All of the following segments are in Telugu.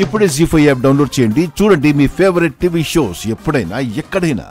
ఇప్పుడే జీ5 యాప్ డౌన్లోడ్ చేయండి. చూడండి మీ ఫేవరెట్ టీవీ షోస్ ఎప్పుడైనా ఎక్కడైనా.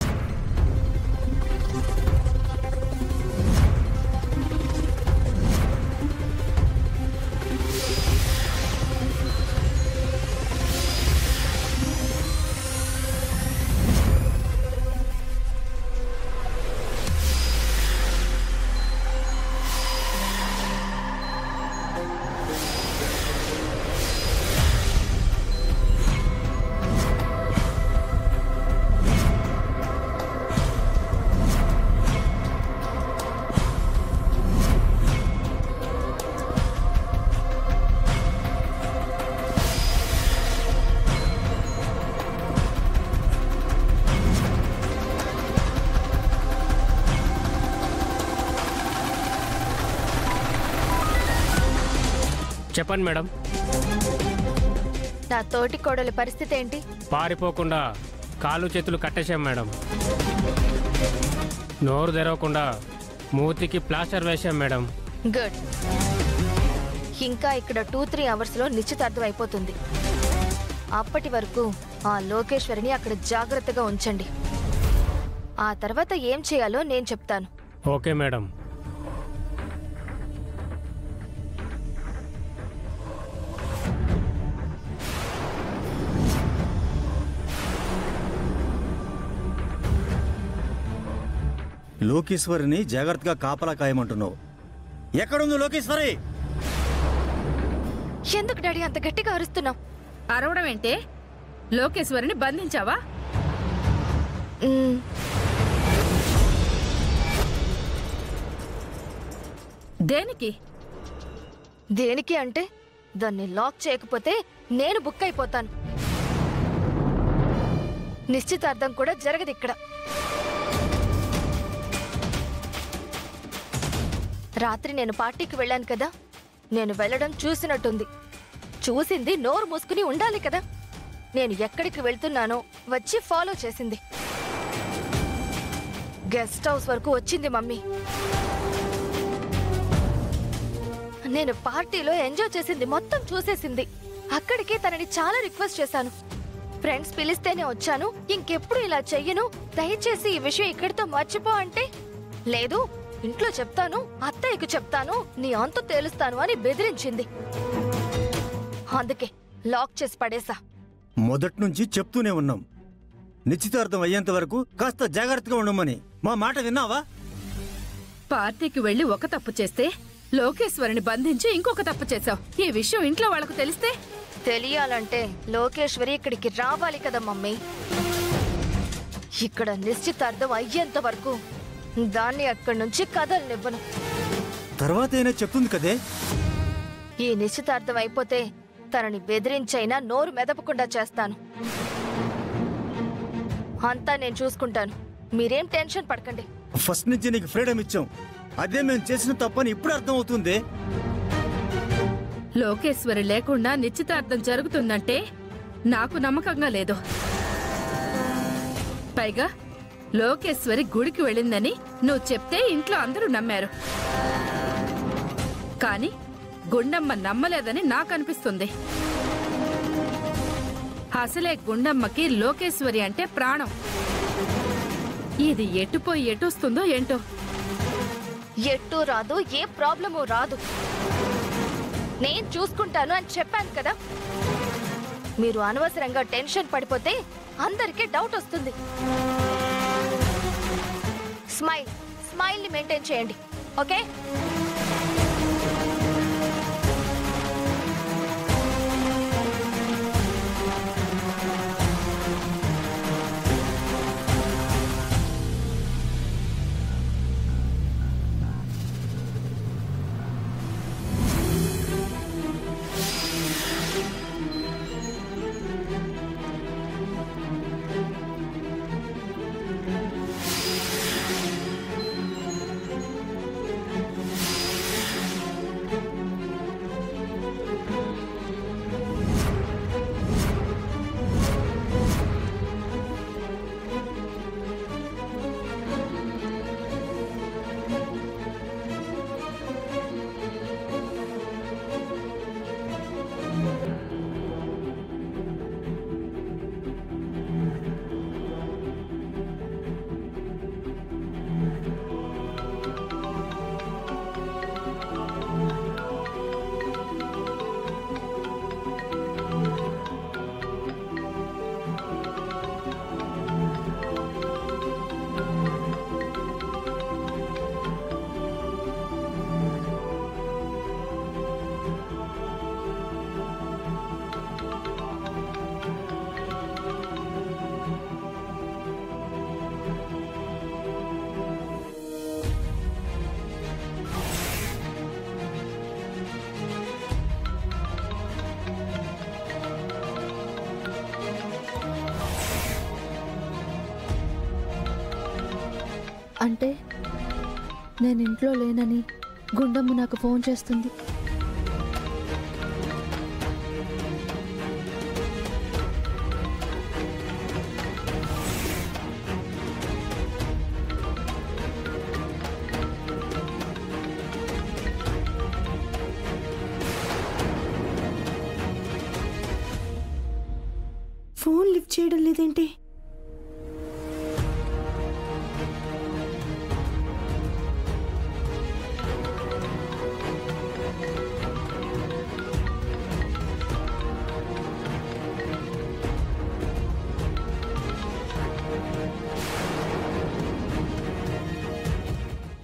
చెప్పండి మేడం. నా తోటి కోడలి పరిస్థితి ఏంటి? పారిపోకుండా కాలు చేతులు కట్టేశాం మేడం. నోరు తెరవకుండా మూతికి ప్లాస్టర్ వేశాం మేడం. గుడ్. ఇంకా ఇక్కడ 2-3 అవర్స్లో నిశ్చితార్థం అయిపోతుంది. అప్పటి వరకు ఆ లోకేశ్వరిని అక్కడ జాగ్రత్తగా ఉంచండి. ఆ తర్వాత ఏం చేయాలో నేను చెప్తాను. Okay madam. లోకేశ్వరిని జాగ్రత్తగా కాపలా కాయమంటున్నావు. ఎక్కడుంది లోకేశ్వరి? ఎందుకు డాడీ అంత గట్టిగా అరుస్తున్నావు? అరవడం ఏంటే? లోకేశ్వరిని బంధించావా? దేనికి? దేనికి అంటే దాన్ని లాక్ చేయకపోతే నేను బుక్ అయిపోతాను. నిశ్చితార్థం కూడా జరగదు ఇక్కడ. రాత్రి నేను పార్టీకి వెళ్ళాను కదా, నేను వెళ్ళడం చూసినట్టుంది. చూసింది నోరు మూసుకుని ఉండాలి కదా. నేను ఎక్కడికి వెళ్తున్నానో వచ్చి ఫాలో చేసింది. గెస్ట్ హౌస్ వరకు వచ్చింది మమ్మీ. నేను పార్టీలో ఎంజాయ్ చేసింది మొత్తం చూసేసింది. అక్కడికి తనని చాలా రిక్వెస్ట్ చేశాను. ఫ్రెండ్స్ పిలిస్తేనే వచ్చాను, ఇంకెప్పుడు ఇలా చెయ్యను, దయచేసి ఈ విషయం ఇక్కడితో మర్చిపో అంటే, లేదు ఇంట్లో చెప్తాను, అత్తయ్యకు చెప్తాను, నీ అంతు తేలుస్తాను అని బెదిరించింది. అందుకే లాక్ చేసి పడేసా. మొదటి నుంచి చెప్తూనే ఉన్నాం, నిశ్చితార్థం అయ్యేంత వరకు కాస్త జాగ్రత్తగా ఉండమని. మా మాట విన్నావా? పార్టీకి వెళ్లి ఒక తప్పు చేస్తే లోకేశ్వరిని బంధించి ఇంకొక తప్పు చేశావు. ఈ విషయం ఇంట్లో వాళ్లకు తెలిస్తే? తెలియాలంటే లోకేశ్వరి ఇక్కడికి రావాలి కదా మమ్మీ. ఇక్కడ నిశ్చితార్థం అయ్యేంత వరకు దాన్ని అక్కడి నుంచి కదలనివ్వను. తర్వాత అయినా చెప్తుంది కదే. ఈ నిశ్చితార్థం అయిపోతే తనని బెదిరించైనా నోరు మెదపకుండా చేస్తాను. అంతా నేను చూసుకుంటాను, మీరేం టెన్షన్ పడకండి. ఫస్ట్ నుంచి నీకు ఫ్రీడమ్ ఇచ్చాం, అదే మేము చేసిన తప్పని ఇప్పుడు అర్థం అవుతుంది. లోకేశ్వరి లేకుండా నిశ్చితార్థం జరుగుతుందంటే నాకు నమ్మకంగా లేదు. పైగా లోకేశ్వరి గుడికి వెళ్ళిందని నువ్వు చెప్తే ఇంట్లో అందరూ నమ్మారు. కానీ గుండమ్మ నమ్మలేదని నాకు అనిపిస్తుంది. అసలే గుండమ్మకి లోకేశ్వరి అంటే ప్రాణం. ఇది ఎటుపోయి ఎటొస్తుందో ఏంటో. ఎటు రాదు, ఏ ప్రాబ్లము రాదు. నేను చూసుకుంటాను అని చెప్పాను కదా. మీరు అనవసరంగా టెన్షన్ పడిపోతే అందరికీ డౌట్ వస్తుంది. స్మైల్ ని మెయింటైన్ చేయండి, ఓకే? అంటే నేను ఇంట్లో లేనని గుండమ్మ నాకు ఫోన్ చేస్తుంది. ఫోన్ లిఫ్ట్ చేయడం లేదేంటి?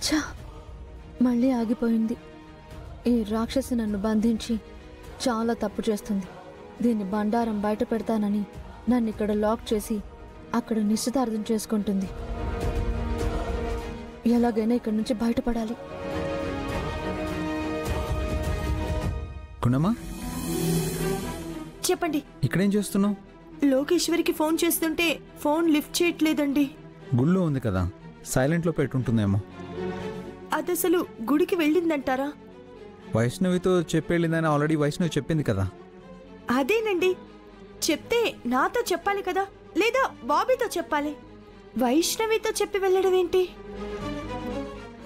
ఛా, మళ్ళీ ఆగిపోయింది. ఈ రాక్షసి నన్ను బంధించి చాలా తప్పు చేస్తుంది. దీన్ని బండారం బయట పెడతానని నన్ను ఇక్కడ లాక్ చేసి అక్కడ నిశ్చితార్థం చేసుకుంటుంది. ఎలాగైనా ఇక్కడి నుంచి బయటపడాలి. గుణమ్మా, చెప్పండి. ఇక్కడేం చేస్తున్నావు? లోకేశ్వరికి ఫోన్ చేస్తుంటే ఫోన్ లిఫ్ట్ చేయట్లేదండి. గుళ్ళో ఉంది కదా, సైలెంట్లో పెట్టుంటుందేమో. అదసలు గుడికి వెళ్ళిందంటారా? వైష్ణవితో చెప్పెళ్ళిందని ఆల్రెడీ వైష్ణవి చెప్పింది కదా. అదేనండి, చెప్తే నాతో చెప్పాలి కదా, లేదా బాబీతో చెప్పాలి. వైష్ణవితో చెప్పి వెళ్ళడం ఏంటి?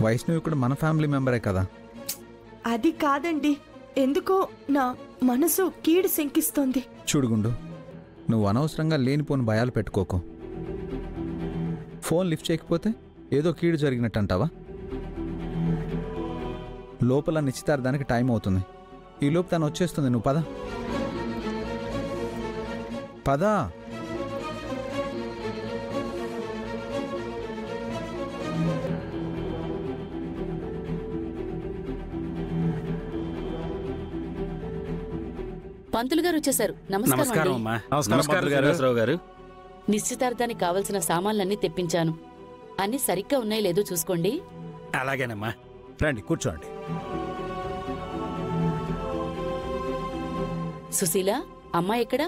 వైష్ణవి కూడా మన ఫ్యామిలీ మెంబరే కదా. అది కాదండి, ఎందుకో నా మనసు కీడు శంకిస్తోంది. చూడుగుండు, నువ్వు అనవసరంగా లేనిపోని భయాలు పెట్టుకోకు. ఫోన్ లిఫ్ట్ చేయకపోతే ఏదో కీడు జరిగినట్టు అంటావా? లోపల నిశ్చితార్థానికి టైం అవుతుంది. ఈలోపు తను వచ్చేస్తుంది. నువ్వు పద పదా. పంతులు గారు వచ్చేసారు. నమస్కారం అమ్మా. నమస్కారం గారు. నిశ్చితార్థానికి కావలసిన సామాన్లన్నీ తెప్పించాను. అన్ని సరిగ్గా ఉన్నాయో లేదో చూసుకోండి. అలాగేనమ్మా. రండి కూర్చోండి. సుశీల, అమ్మాయి ఎక్కడా?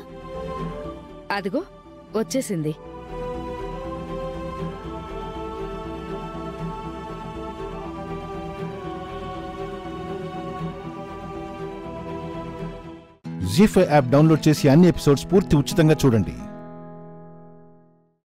అదిగో వచ్చేసింది. జీ5 యాప్ డౌన్లోడ్ చేసి అన్ని ఎపిసోడ్స్ పూర్తి ఉచితంగా చూడండి.